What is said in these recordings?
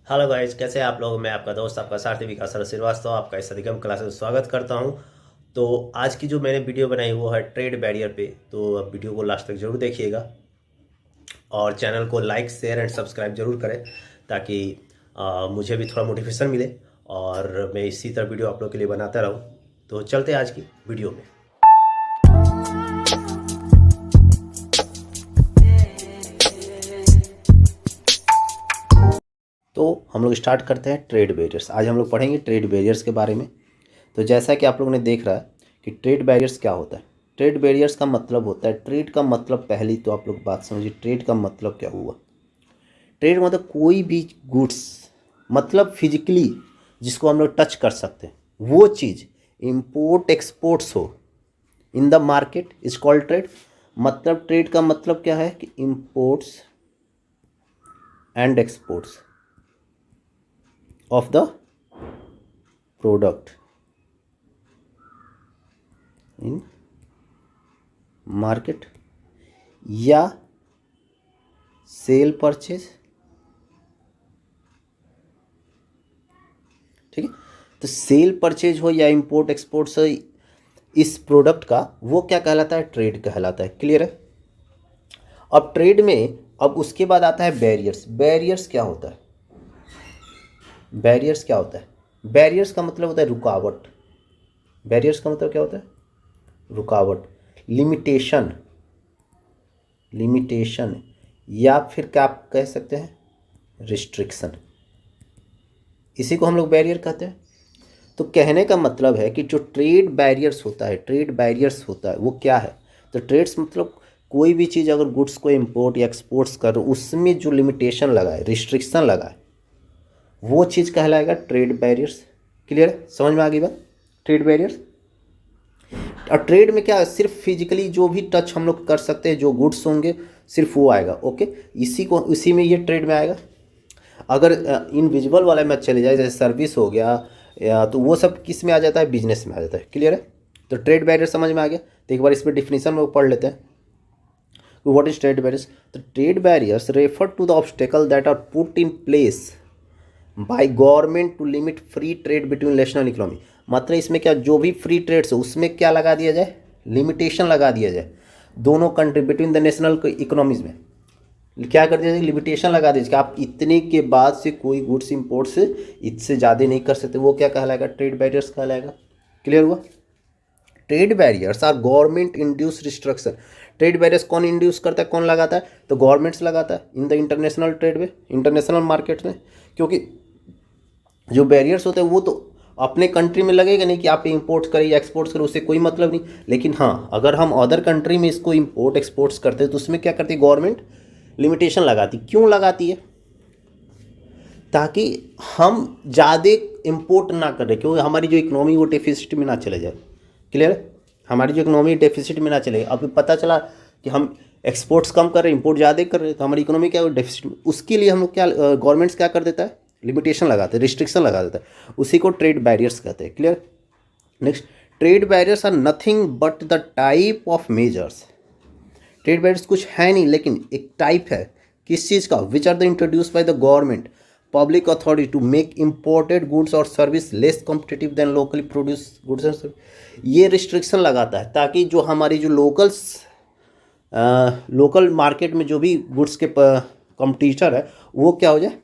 Hello guys, कैसे हैं आप लोग। मैं आपका दोस्त, आपका साथी विकास श्रीवास्तव आपका इस अधिगम क्लास में स्वागत करता हूं। तो आज की जो मैंने वीडियो बनाई वो है ट्रेड बैरियर पे। तो अब वीडियो को लास्ट तक जरूर देखिएगा और चैनल को लाइक शेयर एंड सब्सक्राइब जरूर करें ताकि मुझे भी थोड़ा मोटिवेशन मिले और मैं इसी तरह वीडियो आप लोग के लिए बनाता रहूं। तो चलते हैं आज की वीडियो में। तो हम लोग स्टार्ट करते हैं ट्रेड बैरियर्स। आज हम लोग पढ़ेंगे ट्रेड बैरियर्स के बारे में। तो जैसा कि आप लोगों ने देख रहा है कि ट्रेड बैरियर्स क्या होता है। ट्रेड बैरियर्स का मतलब होता है, ट्रेड का मतलब पहली तो आप लोग बात समझिए, ट्रेड का मतलब क्या हुआ। ट्रेड मतलब कोई भी गुड्स, मतलब फिजिकली जिसको हम लोग टच कर सकते हैं वो चीज़ इंपोर्ट एक्सपोर्ट्स हो in the market is called trade. मतलब ट्रेड का मतलब क्या है कि imports and exports of the product in market या सेल परचेज। ठीक है, तो सेल परचेज हो या इंपोर्ट एक्सपोर्ट्स हो इस प्रोडक्ट का, वो क्या कहलाता है, ट्रेड कहलाता है। क्लियर है। अब ट्रेड में अब उसके बाद आता है बैरियर्स। बैरियर्स क्या होता है? बैरियर्स क्या होता है? बैरियर्स का मतलब होता है रुकावट। बैरियर्स का मतलब क्या होता है? रुकावट, लिमिटेशन। लिमिटेशन या फिर क्या आप कह सकते हैं, रिस्ट्रिक्शन। इसी को हम लोग बैरियर कहते हैं। तो कहने का मतलब है कि जो ट्रेड बैरियर्स होता है, ट्रेड बैरियर्स होता है वो क्या है। तो ट्रेड्स मतलब कोई भी चीज़ अगर गुड्स को इंपोर्ट या एक्सपोर्ट्स कर उसमें जो लिमिटेशन लगाए, रिस्ट्रिक्शन लगाए, वो चीज़ कहलाएगा ट्रेड बैरियर्स। क्लियर है, समझ में आ गई बात। Trade barriers. और ट्रेड में क्या है, सिर्फ फिजिकली जो भी टच हम लोग कर सकते हैं, जो गुड्स होंगे सिर्फ वो आएगा। ओके, इसी में ये ट्रेड में आएगा। अगर इनविजिबल वाले में चले जाए, जैसे सर्विस हो गया या, तो वो सब किस में आ जाता है, बिजनेस में आ जाता है। क्लियर है। तो ट्रेड बैरियर समझ में आ गया। तो एक बार इसमें डिफिनीशन में पढ़ लेते हैं। What is trade barriers. तो trade barriers refer to the obstacle that are put in place by government to limit free trade between national economy. मतलब इसमें क्या, जो भी फ्री ट्रेड्स है उसमें क्या लगा दिया जाए, लिमिटेशन लगा दिया जाए। दोनों country between the national economies में क्या कर दिया जाए, लिमिटेशन लगा दीजिए कि आप इतने के बाद से कोई गुड्स इंपोर्ट से इससे ज़्यादा नहीं कर सकते। वो क्या कहलाएगा, ट्रेड बैरियर्स कहलाएगा। क्लियर हुआ। Trade barriers are government induce restriction. Trade barriers कौन इंड्यूस करता है, कौन लगाता है, तो गवर्नमेंट्स लगाता है इन द इंटरनेशनल ट्रेड में, इंटरनेशनल मार्केट में। क्योंकि जो बैरियर्स होते हैं वो तो अपने कंट्री में लगेगा नहीं कि आप इंपोर्ट करें या एक्सपोर्ट्स करें, उससे कोई मतलब नहीं। लेकिन हाँ, अगर हम अदर कंट्री में इसको इंपोर्ट एक्सपोर्ट्स करते हैं तो उसमें क्या करती है गवर्नमेंट, लिमिटेशन लगाती। क्यों लगाती है, ताकि हम ज़्यादा इंपोर्ट ना करें, क्योंकि हमारी जो इकोनॉमी वो डेफिसिट में ना चले जाए। क्लियर है, हमारी जो इकोनॉमी डेफिसिट में ना चले। अब पता चला कि हम एक्सपोर्ट्स कम कर रहे हैं, इंपोर्ट ज़्यादा कर रहे हैं, तो हमारी इकोनॉमी क्या है, डेफिसिट में। उसके लिए हम लोग क्या, गवर्नमेंट्स क्या कर देता है, लिमिटेशन लगाते हैं, रिस्ट्रिक्शन लगा देता है। उसी को ट्रेड बैरियर्स कहते हैं। Clear. Next, trade barriers are nothing but the type of measures. Trade barriers कुछ है नहीं लेकिन एक टाइप है किस चीज़ का, which are the introduce by the government public authority to make imported goods और service less competitive then locally produce goods and service. ये रिस्ट्रिक्शन लगाता है ताकि जो हमारी जो लोकल मार्केट में जो भी गुड्स के कॉम्पिटिटर है वो क्या हो जाए,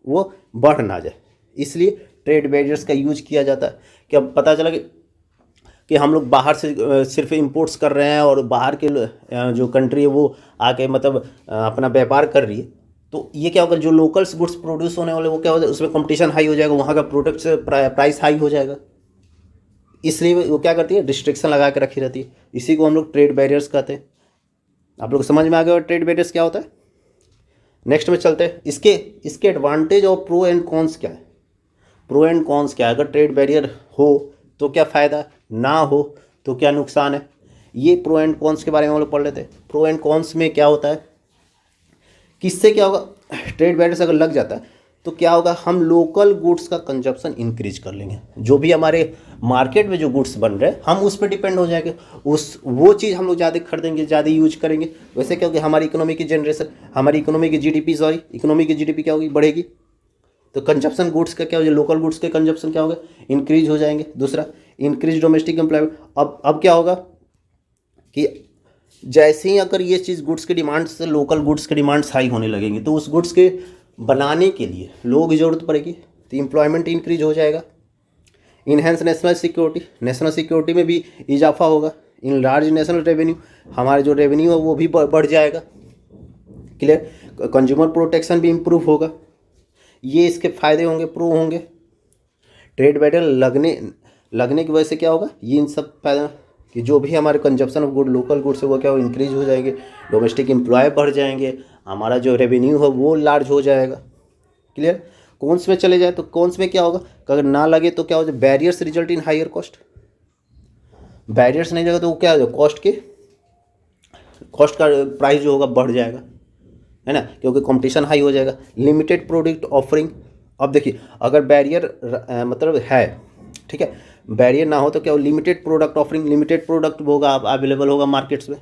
वो बढ़ ना जाए। इसलिए ट्रेड बैरियर्स का यूज किया जाता है। कि अब पता चला कि हम लोग बाहर से सिर्फ इंपोर्ट्स कर रहे हैं और बाहर के जो कंट्री है वो आके मतलब अपना व्यापार कर रही है, तो ये क्या होगा, जो लोकल्स गुड्स प्रोड्यूस होने वाले वो क्या होगा, उसमें कंपटीशन हाई हो जाएगा, वहाँ का प्रोडक्ट से प्राइस हाई हो जाएगा। इसलिए वो क्या करती है, रिस्ट्रिक्शन लगा के रखी रहती है। इसी को हम लोग ट्रेड बैरियर्स कहते हैं। आप लोग समझ में आ गया ट्रेड बैरियर्स क्या होता है। नेक्स्ट में चलते हैं, इसके इसके एडवांटेज और प्रो एंड कॉन्स क्या है। प्रो एंड कॉन्स क्या है, अगर ट्रेड बैरियर हो तो क्या फ़ायदा, ना हो तो क्या नुकसान है। ये प्रो एंड कॉन्स के बारे में हम लोग पढ़ लेते हैं। प्रो एंड कॉन्स में क्या होता है, किससे क्या होगा, ट्रेड बैरियर्स अगर लग जाता है तो क्या होगा, हम लोकल गुड्स का कंजप्शन इंक्रीज कर लेंगे। जो भी हमारे मार्केट में जो गुड्स बन रहे हैं हम उस पर डिपेंड हो जाएंगे, उस वो चीज़ हम लोग ज़्यादा खरीदेंगे, ज़्यादा यूज करेंगे। वैसे क्या होगी, हमारी इकोनॉमी की जनरेशन, हमारी इकोनॉमी की जीडीपी, सॉरी इकोनॉमी की जीडीपी क्या होगी, बढ़ेगी। तो कंजप्शन गुड्स का क्या हो जाएगा, लोकल गुड्स के कंजप्शन क्या होगा, इंक्रीज हो जाएंगे। दूसरा इंक्रीज डोमेस्टिक एम्प्लॉयमेंट। अब क्या होगा कि जैसे ही अगर ये चीज़ गुड्स की डिमांड से लोकल गुड्स की डिमांड्स हाई होने लगेंगी तो उस गुड्स के बनाने के लिए लोगों की ज़रूरत पड़ेगी, तो एम्प्लॉयमेंट इंक्रीज हो जाएगा। Enhance national security, national security में भी इजाफा होगा। इन लार्ज नेशनल रेवेन्यू, हमारे जो रेवेन्यू है वो भी बढ़ जाएगा। क्लियर। कंज्यूमर प्रोटेक्शन भी इम्प्रूव होगा, ये इसके फायदे होंगे, प्रूव होंगे। ट्रेड बैरियर लगने की वजह से क्या होगा, ये इन सब फायदा कि जो भी हमारे consumption of good local goods है वो क्या हो, इंक्रीज हो जाएंगे, डोमेस्टिक एम्प्लॉय बढ़ जाएंगे, हमारा जो रेवेन्यू है वो लार्ज हो जाएगा। क्लियर। कौन्स में चले जाए तो कौन्स में क्या होगा, अगर ना लगे तो क्या हो जाए, barriers result in higher cost. Barriers नहीं लगे तो वो क्या हो जाए, कॉस्ट का प्राइस जो होगा बढ़ जाएगा, है ना, क्योंकि कंपटीशन हाई हो जाएगा। Limited product offering. अब देखिए अगर बैरियर मतलब है, ठीक है, बैरियर ना हो तो क्या हो, limited product offering, limited product होगा अवेलेबल होगा मार्केट्स में।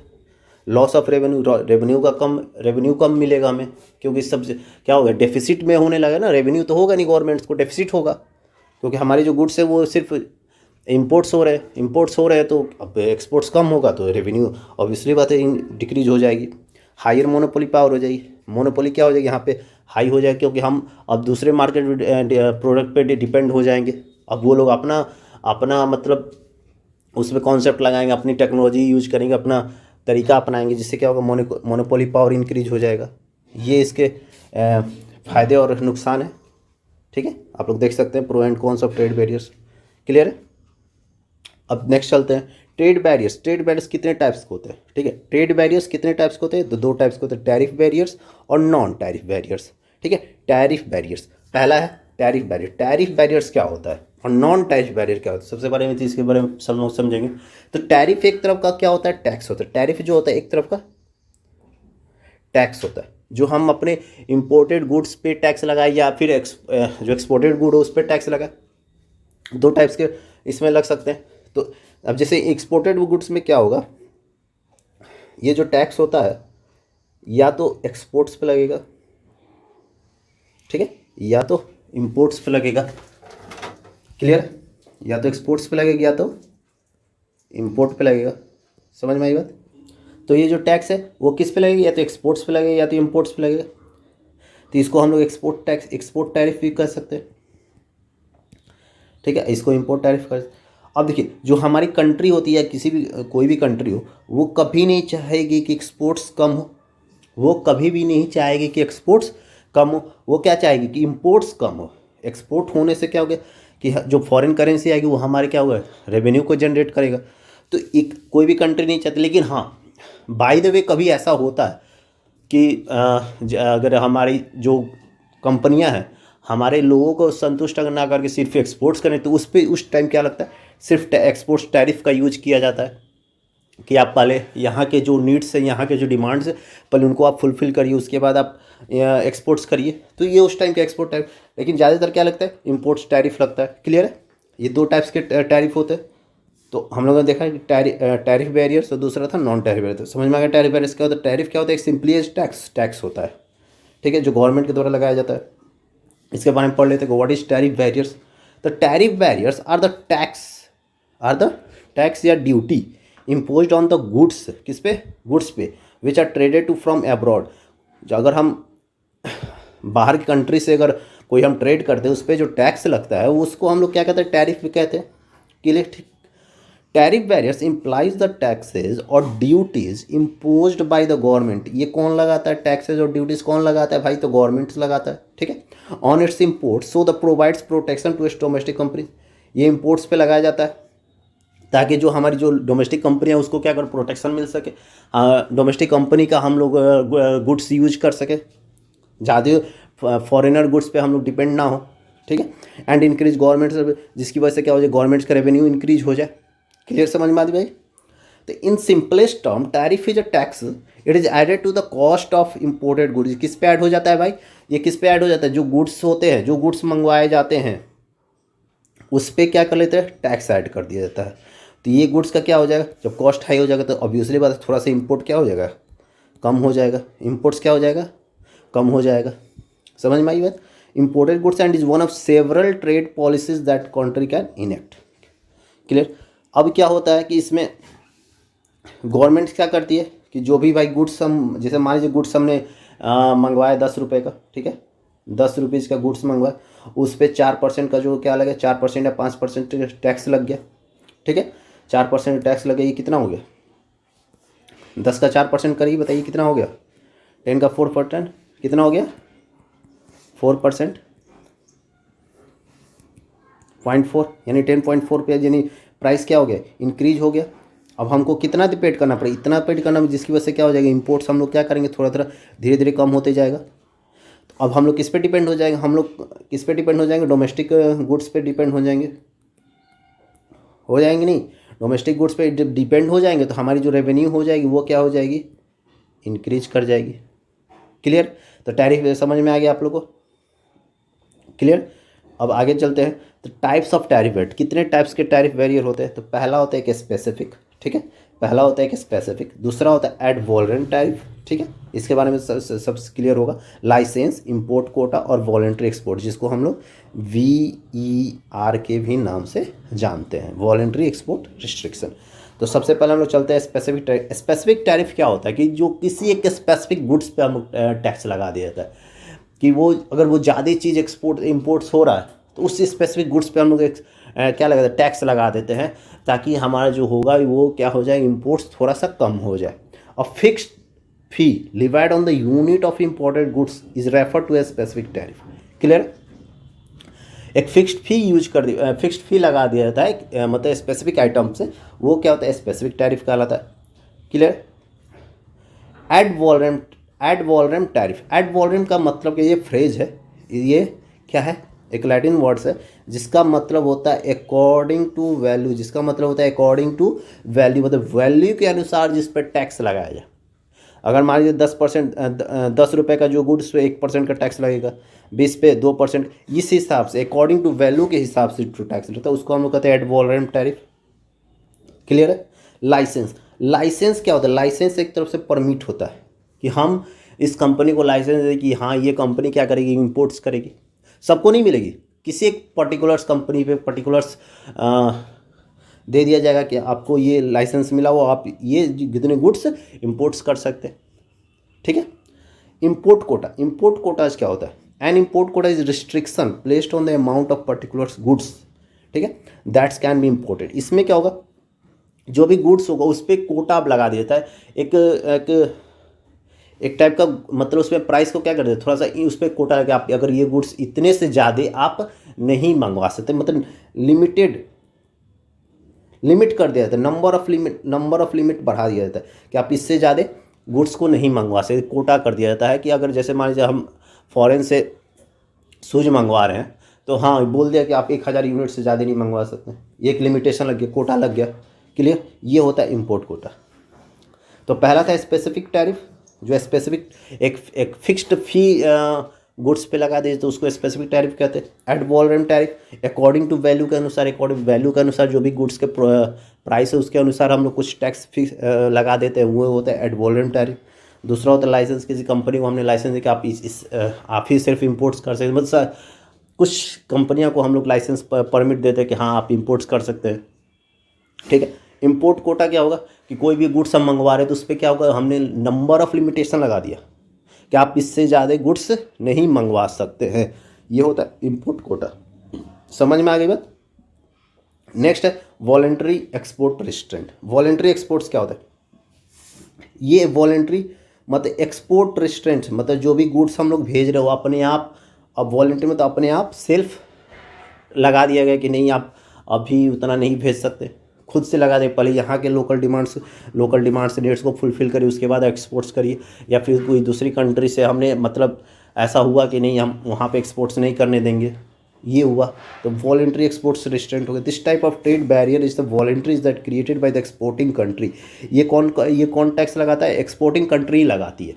लॉस ऑफ रेवेन्यू कम मिलेगा हमें, क्योंकि सब क्या होगा, डेफिसिट में होने लगा ना, रेवेन्यू तो होगा नहीं, गवर्नमेंट्स को डेफिसिट होगा, क्योंकि हमारी जो गुड्स है वो सिर्फ इम्पोर्ट्स हो रहे हैं, तो अब एक्सपोर्ट्स कम होगा तो रेवेन्यू ऑब्वियसली बात है डिक्रीज हो जाएगी। हायर मोनोपोली पावर हो जाएगी, मोनोपोली क्या हो जाएगी यहाँ पे, हाई हो जाएगी, क्योंकि हम अब दूसरे मार्केट प्रोडक्ट पे डिपेंड हो जाएंगे। अब वो लोग अपना मतलब उसमें कॉन्सेप्ट लगाएंगे, अपनी टेक्नोलॉजी यूज करेंगे, अपना तरीका अपनाएंगे, जिससे क्या होगा, मोनोपोली पावर इंक्रीज हो जाएगा। ये इसके फ़ायदे और नुकसान है। ठीक है, आप लोग देख सकते हैं pro and cons of trade barriers. Clear है। अब नेक्स्ट चलते हैं, ट्रेड बैरियर्स कितने टाइप्स के होते हैं। ठीक है, ट्रेड बैरियर्स कितने टाइप्स के होते हैं, तो दो टाइप्स के होते हैं, टैरिफ बैरियर्स और नॉन टैरिफ बैरियर्स। ठीक है, टैरिफ बैरियर्स पहला है, टैरिफ बैरियर्स क्या होता है और नॉन टैरिफ बैरियर क्या होता है, सबसे बारे में तो इसके बारे में सब लोग समझेंगे। तो टैरिफ एक तरफ का क्या होता है, टैक्स होता है। टैरिफ जो होता है एक तरफ का टैक्स होता है, जो हम अपने इंपोर्टेड गुड्स पे टैक्स लगाए या फिर जो एक्सपोर्टेड गुड हो उस पर टैक्स लगाए। दो टाइप्स के इसमें लग सकते हैं। तो अब जैसे एक्सपोर्टेड गुड्स में क्या होगा, ये जो टैक्स होता है या तो एक्सपोर्ट्स पे लगेगा, ठीक है, या तो इंपोर्ट्स पे लगेगा। क्लियर, या तो एक्सपोर्ट्स पे लगेगा या तो इंपोर्ट पे लगेगा। समझ में आई बात। तो ये जो टैक्स है वो किस पे लगेगा, या तो एक्सपोर्ट्स पे लगेगा या तो इंपोर्ट्स पे लगेगा। तो इसको हम लोग एक्सपोर्ट टैरिफ भी कर सकते हैं। ठीक है, इसको इंपोर्ट टैरिफ कर। अब देखिए जो हमारी कंट्री होती है, किसी भी कोई भी कंट्री हो, वो कभी नहीं चाहेगी कि एक्सपोर्ट्स कम हो, वो कभी भी नहीं चाहेगी कि एक्सपोर्ट्स कम हो, वो क्या चाहेगी कि इंपोर्ट्स कम हो। एक्सपोर्ट होने से क्या हो गया कि जो फॉरेन करेंसी आएगी वो हमारे क्या होगा, रेवेन्यू को जनरेट करेगा। तो एक कोई भी कंट्री नहीं चाहती, लेकिन हाँ बाय द वे कभी ऐसा होता है कि अगर हमारी जो कंपनियां हैं हमारे लोगों को संतुष्ट अगर ना करके सिर्फ एक्सपोर्ट्स करें, तो उस टाइम क्या लगता है, सिर्फ एक्सपोर्ट्स टैरिफ का यूज किया जाता है कि आप पहले यहाँ के जो नीड्स हैं, यहाँ के जो डिमांड्स है, पहले उनको आप फुलफिल करिए, उसके बाद आप एक्सपोर्ट्स करिए। तो ये उस टाइम का एक्सपोर्ट टैरिफ। लेकिन ज़्यादातर क्या लगता है, इंपोर्ट्स टैरिफ लगता है। क्लियर है, ये दो टाइप्स के टैरिफ होते हैं। तो हम लोगों ने देखा है कि टैरिफ बैरियर्स और दूसरा था नॉन टैरिफ बैरियर। समझ में आ गया टैरिफ बैरियर्स क्या होता है। टैरिफ क्या होता है, एक सिंपली टैक्स होता है, ठीक है, जो गवर्नमेंट के द्वारा लगाया जाता है। इसके बारे में पढ़ लेते हैं, what is tariff barriers. The tariff barriers are the tax या duty imposed on the goods, किस पे, गुड्स पे, which are traded to from abroad. जो अगर हम बाहर की कंट्री से अगर कोई हम ट्रेड करते हैं उस पर जो टैक्स लगता है उसको हम लोग क्या कहते हैं, टैरिफ भी कहते हैं। क्लियर, ठीक। Tariff barriers implies the taxes और duties imposed by the government. ये कौन लगाता है, टैक्सेज और ड्यूटीज कौन लगाता है भाई, तो गवर्नमेंट लगाता है। ठीक है, on its import, so the provides protection to its domestic company. ये इम्पोर्ट्स पे लगाया जाता है ताकि जो हमारी जो डोमेस्टिक कंपनी है उसको क्या कर प्रोटेक्शन मिल सके, डोमेस्टिक कंपनी का हम लोग गुड्स यूज कर सके, ज़्यादा फॉरेनर गुड्स पे हम लोग डिपेंड ना हो। ठीक है, एंड इंक्रीज गवर्नमेंट, जिसकी वजह से क्या हो जाए, गवर्नमेंट का रेवेन्यू इंक्रीज हो जाए। क्लियर, समझ में आती भाई। तो in simplest term tariff is a tax, it is added to the cost of imported goods. किस पे ऐड हो जाता है भाई, ये किस पे ऐड हो जाता है, जो गुड्स होते हैं, जो गुड्स मंगवाए जाते हैं उस पर क्या कर लेते हैं, टैक्स ऐड कर दिया जाता है। तो ये गुड्स का क्या हो जाएगा, जब कॉस्ट हाई हो जाएगा तो ऑब्वियसली बात है थोड़ा सा इंपोर्ट क्या हो जाएगा, कम हो जाएगा। इंपोर्ट्स क्या हो जाएगा, कम हो जाएगा। समझ में आई बात। imported goods and is one of several trade policies that country can enact. Clear. अब क्या होता है कि इसमें गवर्नमेंट क्या करती है कि जो भी भाई गुड्स हम, जैसे मान लीजिए गुड्स हमने मंगवाया 10 रुपये का, ठीक है, 10 रुपीज़ का गुड्स मंगवाया, उस पर 4% का जो क्या लगे, 4% या 5% टैक्स लग गया, ठीक है, 4% टैक्स लगे, ये कितना हो गया, 10 का 4% करिए, बताइए कितना हो गया, 10 का 4% कितना हो गया, 4%, 0.4 यानी 10.4 पे, यानी प्राइस क्या हो गया, इंक्रीज हो गया। अब हमको कितना पेड करना पड़ेगा, इतना पेड करना, जिसकी वजह से क्या हो जाएगा, इंपोर्ट्स हम लोग क्या करेंगे, थोड़ा थोड़ा धीरे धीरे कम होते जाएगा। तो अब हम लोग किस पे डिपेंड हो जाएंगे, हम लोग किस पे डिपेंड हो जाएंगे, डोमेस्टिक गुड्स पे डिपेंड हो जाएंगे नहीं, डोमेस्टिक गुड्स पे जब डिपेंड हो जाएंगे तो हमारी जो रेवेन्यू हो जाएगी वो क्या हो जाएगी, इंक्रीज कर जाएगी। क्लियर। तो टैरिफ समझ में आ गया आप लोग को, क्लियर। अब आगे चलते हैं। तो टाइप्स ऑफ टैरिफ रेट, कितने टाइप्स के टैरिफ बैरियर होते हैं। तो पहला होता है एक स्पेसिफिक, ठीक है, पहला होता है एक स्पेसिफिक, दूसरा होता है एड वॉलरेंट टैरिफ, ठीक है, इसके बारे में सब क्लियर होगा। लाइसेंस, इंपोर्ट कोटा और वॉलंटरी एक्सपोर्ट, जिसको हम लोग VER के भी नाम से जानते हैं, वॉलंटरी एक्सपोर्ट रिस्ट्रिक्शन। तो सबसे पहले हम लोग चलते हैं स्पेसिफिक टैरिफ। स्पेसिफिक टैरिफ क्या होता है कि जो किसी एक स्पेसिफिक गुड्स पे हम लोग टैक्स लगा दिया जाता है, कि वो अगर वो ज़्यादा चीज़ एक्सपोर्ट इम्पोर्ट्स हो रहा है तो उस स्पेसिफिक गुड्स पे हम लोग क्या लगाते हैं, टैक्स लगा देते हैं, ताकि हमारा जो होगा वो क्या हो जाए, इम्पोर्ट्स थोड़ा सा कम हो जाए। और fixed fee levied on the unit of imported goods is refer to a specific tariff. Clear. एक फिक्स्ड फी यूज कर दी, फिक्स्ड फी लगा दिया जाता है, मतलब स्पेसिफिक आइटम से, वो क्या होता है, स्पेसिफिक टैरिफ कहलाता है। Clear. Ad valorem tariff. Ad valorem का मतलब कि ये फ्रेज है, ये क्या है, एक लैटिन वर्ड्स है जिसका मतलब होता है अकॉर्डिंग टू वैल्यू, जिसका मतलब होता है अकॉर्डिंग टू वैल्यू, मतलब वैल्यू के अनुसार जिस पर टैक्स लगाया जाए। अगर मान लीजिए 10%, 10 रुपये का जो गुड्स पे 1% का टैक्स लगेगा, 20 पे 2%, इस हिसाब से अकॉर्डिंग टू वैल्यू के हिसाब से जो टैक्स लगता है उसको हम लोग कहते हैं एड वॉलरेम टैरिफ। क्लियर है। लाइसेंस क्या होता है, लाइसेंस एक तरफ से परमिट होता है कि हम इस कंपनी को लाइसेंस दें कि हाँ ये कंपनी क्या करेगी, इंपोर्ट्स करेगी। सबको नहीं मिलेगी, किसी एक पर्टिकुलर्स कंपनी पे पर्टिकुलर्स दे दिया जाएगा कि आपको ये लाइसेंस मिला हो, आप ये जितने गुड्स इंपोर्ट्स कर सकते हैं, ठीक है। इंपोर्ट कोटा क्या होता है, an import quota is restriction placed on the amount of particulars goods, ठीक है, दैट्स कैन बी इम्पोर्टेड। इसमें क्या होगा, जो भी गुड्स होगा उस पर कोटा आप लगा देता है, एक टाइप का, मतलब उसमें प्राइस को क्या कर देते, थोड़ा सा उस पर कोटा लगा, आप अगर ये गुड्स इतने से ज़्यादा आप नहीं मंगवा सकते, मतलब लिमिट कर दिया जाता है, नंबर ऑफ लिमिट बढ़ा दिया जाता है कि आप इससे ज़्यादा गुड्स को नहीं मंगवा सकते। कोटा कर दिया जाता है कि अगर जैसे मान लीजिए हम फॉरेन से शूज मंगवा रहे हैं तो हाँ बोल दिया कि आप 1000 यूनिट से ज़्यादा नहीं मंगवा सकते, एक लिमिटेशन लग गया, कोटा लग गया। क्लियर। ये होता है इंपोर्ट कोटा। तो पहला था स्पेसिफिक टैरिफ, जो स्पेसिफिक एक फिक्स्ड फी गुड्स पे लगा दे तो उसको स्पेसिफिक टैरिफ कहते हैं। Ad valorem tariff according to value के अनुसार, जो भी गुड्स के प्राइस है उसके अनुसार हम लोग कुछ टैक्स फिक्स लगा देते हैं, वो होता है एड वॉलरेम टैरिफ। दूसरा होता है लाइसेंस, किसी कंपनी को हमने लाइसेंस दिया कि आप ही सिर्फ इंपोर्ट्स कर सकते हैं, मतलब कुछ कंपनियों को हम लोग लाइसेंस परमिट देते हैं कि हाँ आप इंपोर्ट्स कर सकते हैं, ठीक है। इंपोर्ट कोटा क्या होगा कि कोई भी गुड्स हम मंगवा रहे हैं तो उस पर क्या होगा, हमने नंबर ऑफ लिमिटेशन लगा दिया कि आप इससे ज़्यादा गुड्स नहीं मंगवा सकते हैं, ये होता है इंपोर्ट कोटा। समझ में आ गई बात। नेक्स्ट है voluntary export restraint. Voluntary exports क्या होता है, ये वॉलंटरी मतलब एक्सपोर्ट रिस्ट्रेंट, मतलब जो भी गुड्स हम लोग भेज रहे हो अपने आप, अब वॉलंटरी में तो अपने आप सेल्फ लगा दिया गया कि नहीं आप अभी उतना नहीं भेज सकते, खुद से लगा दे, पहले यहाँ के लोकल डिमांड्स रेट्स को फुलफिल करिए, उसके बाद एक्सपोर्ट्स करिए, या फिर कोई दूसरी कंट्री से हमने मतलब ऐसा हुआ कि नहीं हम वहाँ पे एक्सपोर्ट्स नहीं करने देंगे, ये हुआ तो वॉलंटरी एक्सपोर्ट्स रिस्ट्रेंट हो गया। This type of trade barrier is the voluntary is that created by the exporting country. ये कौन टैक्स लगाता है, एक्सपोर्टिंग कंट्री लगाती है,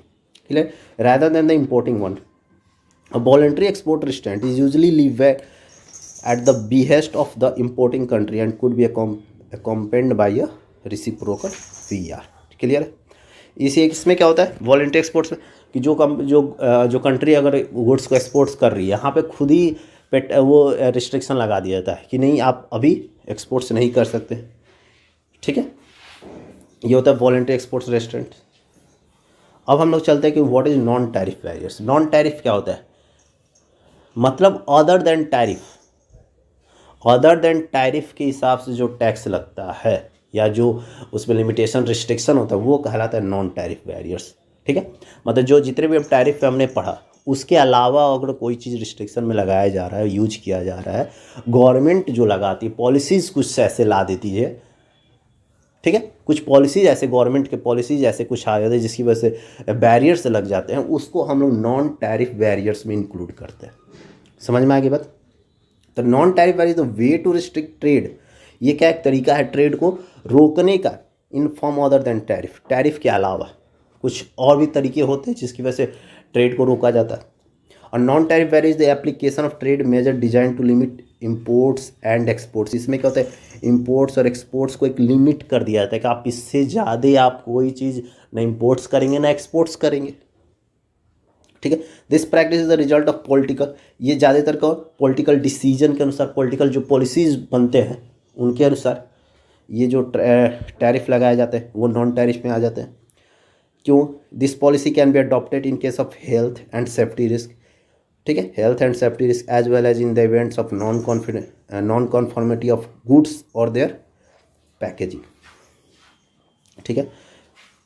clear, rather than the importing one. Voluntary export restraint is usually levied at the behest of the importing country and could be accompanied by a reciprocal PR। Clear है। इसमें क्या होता है voluntary exports में कि जो कंट्री अगर goods को एक्सपोर्ट्स कर रही है, यहाँ पे खुद ही वो रिस्ट्रिक्शन लगा दिया जाता है कि नहीं आप अभी एक्सपोर्ट्स नहीं कर सकते। ठीक है, ये होता है वॉलंटरी एक्सपोर्ट्स रेस्ट्रिक्ट। अब हम लोग चलते हैं कि what is non tariff barriers. Non tariff क्या होता है, मतलब other than tariff, other than tariff के हिसाब से जो टैक्स लगता है या जो उसमें लिमिटेशन रिस्ट्रिक्शन होता है वो कहलाता है नॉन टैरिफ बैरियर्स। ठीक है, मतलब जो जितने भी हम टैरिफ पे हमने पढ़ा उसके अलावा अगर कोई चीज़ रिस्ट्रिक्शन में लगाया जा रहा है, यूज किया जा रहा है, गवर्नमेंट जो लगाती है पॉलिसीज़ कुछ ऐसे ला देती है। ठीक है, कुछ पॉलिसीज ऐसे गवर्नमेंट के पॉलिसीज ऐसे कुछ आ जाते हैं जिसकी वजह से बैरियर्स लग जाते हैं, उसको हम लोग नॉन टैरिफ बैरियर्स में इंक्लूड करते हैं। समझ में आ गई बात। तो non tariff barrier the way to restrict trade, ये क्या एक तरीका है ट्रेड को रोकने का in form other than tariff. Tariff के अलावा कुछ और भी तरीके होते हैं जिसकी वजह से ट्रेड को रोका जाता है। और non tariff barrier is the application of trade measure design to limit imports and exports. इसमें क्या होता है इंपोर्ट्स और एक्सपोर्ट्स को एक लिमिट कर दिया जाता है कि आप इससे ज़्यादा आप कोई चीज़ ना इंपोर्ट्स करेंगे ना एक्सपोर्ट्स करेंगे। ठीक है, this practice is the result of political, ये ज़्यादातर का पॉलिटिकल डिसीजन के अनुसार, पॉलिटिकल जो पॉलिसीज बनते हैं उनके अनुसार ये जो टैरिफ लगाए जाते हैं वो नॉन टैरिफ में आ जाते हैं। क्यों, this policy can be adopted in case of health and safety risk. ठीक है, health and safety risk as well as in the events of non conformity of goods और देयर पैकेजिंग। ठीक है,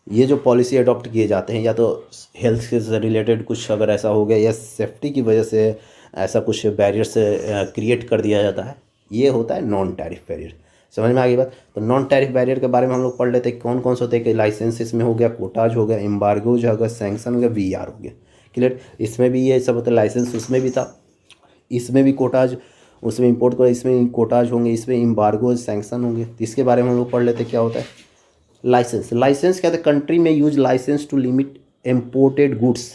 ये जो पॉलिसी अडॉप्ट किए जाते हैं या तो हेल्थ से रिलेटेड कुछ अगर ऐसा हो गया या सेफ्टी की वजह से ऐसा कुछ बैरियर से क्रिएट कर दिया जाता है, ये होता है नॉन टैरिफ बैरियर। समझ में आ गई बात। तो नॉन टैरिफ बैरियर के बारे में हम लोग पढ़ लेते हैं कौन कौन से होते हैं कि लाइसेंस इसमें हो गया, कोटाज हो गया, एम्बार्गोज हो गया, सैंक्शन हो गया, वीआर हो गया। क्लियर, इसमें भी ये सब होता है, लाइसेंस उसमें भी था, इसमें भी कोटाज, उसमें इंपोर्ट को इसमें कोटाज होंगे, इसमें एम्बार्गोज सैंक्शन होंगे। तो इसके बारे में हम लोग पढ़ लेते हैं क्या होता है लाइसेंस। लाइसेंस क्या होता है, कंट्री में use license to limit imported goods.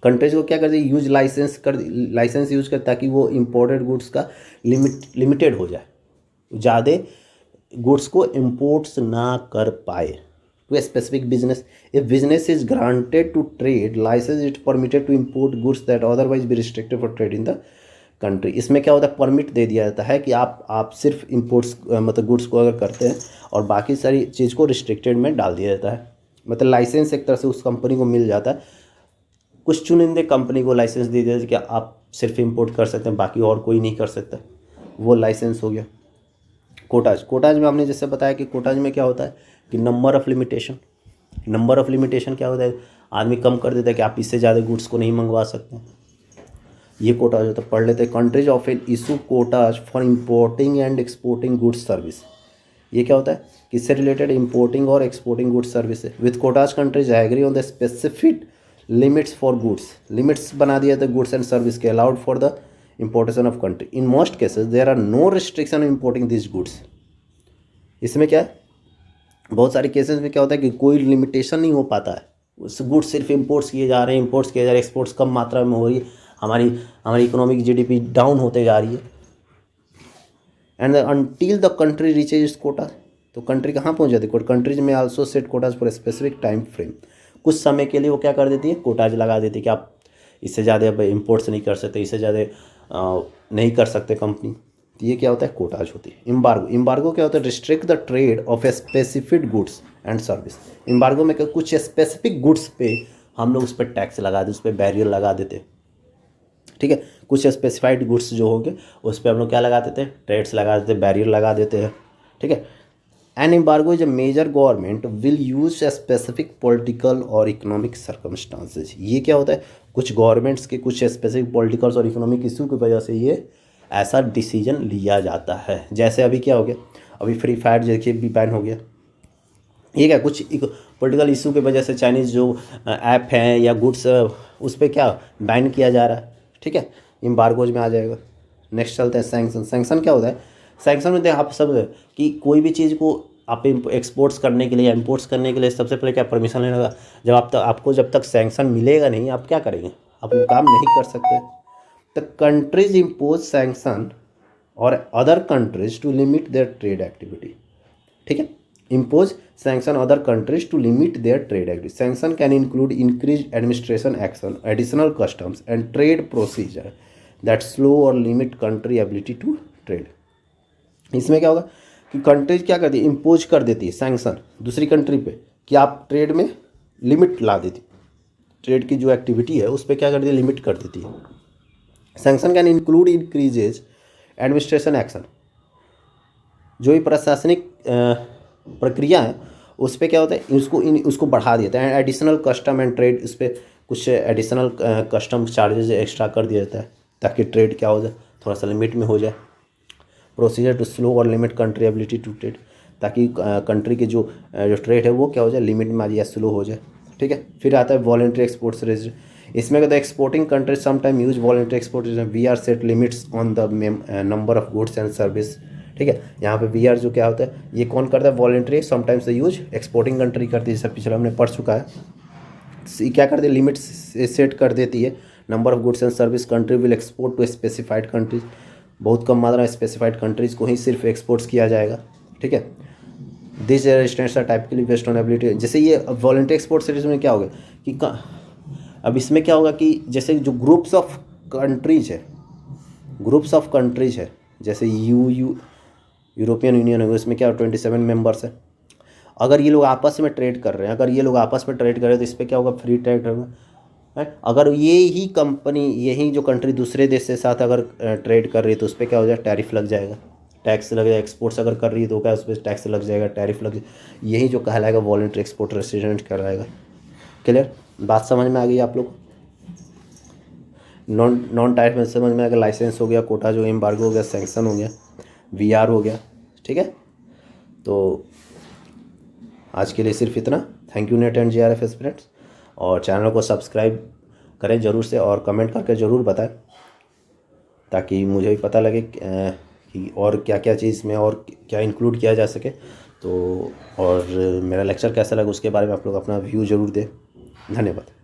Countries को क्या करती है यूज लाइसेंस यूज कर ताकि वो इम्पोर्टेड गुड्स का लिमिटेड हो जाए, ज़्यादा गुड्स को इम्पोर्ट्स ना कर पाए to a specific business. If business is granted to trade license, it permitted to import goods that otherwise be restricted for trade in the country. इसमें क्या होता है परमिट दे दिया जाता है कि आप सिर्फ इम्पोर्ट्स मतलब गुड्स को अगर करते हैं और बाकी सारी चीज़ को रिस्ट्रिक्टेड में डाल दिया जाता है। मतलब लाइसेंस एक तरह से उस कंपनी को मिल जाता है, कुछ चुनिंदे कंपनी को लाइसेंस दे दिया कि आप सिर्फ इम्पोर्ट कर सकते हैं, बाकी और कोई नहीं कर सकता, वो लाइसेंस हो गया। कोटाज में हमने जैसे बताया कि कोटाज में क्या होता है कि नंबर ऑफ़ लिमिटेशन क्या होता है, आदमी कम कर देता है कि आप इससे ज़्यादा गुड्स को नहीं मंगवा सकते, ये कोटाज होता है। पढ़ लेते हैं countries of an issue quotas for importing and exporting goods service. ये क्या होता है, किससे रिलेटेड, इम्पोर्टिंग और एक्सपोर्टिंग गुड्स सर्विस है। With quotas countries agree on the specific limits for goods, limits बना दिया था गुड्स एंड सर्विस के allowed for the importation of country. In most cases there are no restriction on importing these goods. इसमें क्या है, बहुत सारे cases में क्या होता है कि कोई लिमिटेशन नहीं हो पाता है, उस गुड्स सिर्फ इंपोर्ट्स किए जा रहे हैं, एक्सपोर्ट्स कम मात्रा में हो रही है, हमारी इकोनॉमिक जीडीपी डाउन होते जा रही है। And until the country reaches its quota, तो कंट्री कहाँ पहुँच जाती है, कंट्रीज में also set quotas for specific time frame, कुछ समय के लिए वो क्या कर देती है कोटाज लगा देती है कि आप इससे ज़्यादा अब इम्पोर्ट्स नहीं कर सकते, इससे ज़्यादा नहीं कर सकते कंपनी। तो ये क्या होता है कोटाज होती है। इम्बार्गो क्या होता है, restrict the trade off a specific goods and service. Embargo में कुछ स्पेसिफिक गुड्स पे हम लोग उस पर टैक्स लगा देते, उस पर बैरियर लगा देते। ठीक है, कुछ स्पेसिफाइड गुड्स जो होंगे उस पर हम लोग क्या लगा देते हैं, ट्रेड्स लगा देते, बैरियर लगा देते हैं। ठीक है, an embargo is a measure government will use a specific political और इकोनॉमिक सर्कमस्टांसेज। ये क्या होता है, कुछ गवर्नमेंट्स के कुछ स्पेसिफिक पॉलिटिकल्स और इकोनॉमिक इशू की वजह से ये ऐसा डिसीजन लिया जाता है। जैसे अभी क्या हो गया, अभी फ्री फायर जैसे भी बैन हो गया, ये क्या कुछ पॉलिटिकल इशू की वजह से चाइनीज़ जो ऐप हैं या गुड्स उस पर क्या बैन किया जा रहा है। ठीक है, एम्बार्गोज में आ जाएगा। नेक्स्ट चलते हैं सैंक्शन। सैंक्शन क्या होता है, सैंक्शन में आप सब कि कोई भी चीज़ को आप एक्सपोर्ट्स करने के लिए, इम्पोर्ट्स करने के लिए सबसे पहले क्या परमिशन लेना होगा। आपको जब तक सैंक्शन मिलेगा नहीं आप क्या करेंगे, आप वो काम नहीं कर सकते। द कंट्रीज इम्पोज सैंक्शन और other countries to limit their trade activity. ठीक है, impose sanction other countries to limit their trade activity. Sanction can include increased administration action, additional customs, and trade procedure that slow or limit country ability to trade. इसमें क्या होगा कि countries क्या करती है, impose कर देती है सैंक्शन दूसरी कंट्री पे कि आप ट्रेड में लिमिट ला देती, ट्रेड की जो एक्टिविटी है उस पर क्या कर देती है, लिमिट कर देती है. Sanction can include increases administration action, जो भी प्रशासनिक प्रक्रिया है उस पर क्या होता है, उसको बढ़ा देता है. एडिशनल कस्टम एंड ट्रेड, इस पर कुछ एडिशनल कस्टम चार्जेज एक्स्ट्रा कर दिया जाता है ताकि ट्रेड क्या हो जाए, थोड़ा सा लिमिट में हो जाए. प्रोसीजर टू स्लो और limit country ability to trade, ताकि कंट्री के जो ट्रेड है वो क्या हो जाए, लिमिट में आ जाए, स्लो हो जाए. ठीक है. फिर आता है वॉलंटरी एक्सपोर्ट्स रजिस्टर. इसमें कहता है exporting countries sometime use voluntary export we are set limits on the number of goods and service. ठीक है. यहाँ पे वी आर जो क्या होता है, ये कौन करता है, voluntary. Sometimes the use exporting country करती है, जैसे पिछले हमने पढ़ चुका है. क्या करती है, लिमिट्स सेट कर देती है. Number of goods and service country will export to specified countries, बहुत कम मात्रा में स्पेसिफाइड कंट्रीज को ही सिर्फ एक्सपोर्ट्स किया जाएगा. ठीक है. This resistance R typically based on ability. जैसे ये वॉलंटरी एक्सपोर्ट सीरीज में क्या होगा कि अब इसमें क्या होगा कि जैसे जो ग्रुप्स ऑफ कंट्रीज है, जैसे यूरोपियन यूनियन है, उसमें क्या 27 मेंबर्स है. अगर ये लोग आपस में ट्रेड कर रहे हैं, तो इस पर क्या होगा, फ्री ट्रेड होगा. अगर यही जो कंट्री दूसरे देश के साथ अगर ट्रेड कर रही है तो उस पर क्या हो जाएगा, टैरिफ लग जाएगा, टैक्स लग जाएगा. एक्सपोर्ट्स अगर कर रही है तो क्या उस पर टैक्स लग जाएगा, टैरिफ लग जाएगा. यही जो कहलाएगा वॉलंटरी एक्सपोर्ट रेस्ट्रिक्शन कहलाएगा. क्लियर, बात समझ में आ गई आप लोग. नॉन टैरिफ में समझ में आ गया. लाइसेंस हो गया, कोटा जो एम्बार्गो हो गया, सैंक्शन हो गया, वीआर हो गया. ठीक है. तो आज के लिए सिर्फ इतना. Thank you net and JRF aspirants. और चैनल को सब्सक्राइब करें ज़रूर से, और कमेंट करके ज़रूर बताएं ताकि मुझे भी पता लगे कि और क्या क्या चीज़ में और क्या इंक्लूड किया जा सके. तो और मेरा लेक्चर कैसा लगा उसके बारे में आप लोग अपना व्यू ज़रूर दें. धन्यवाद.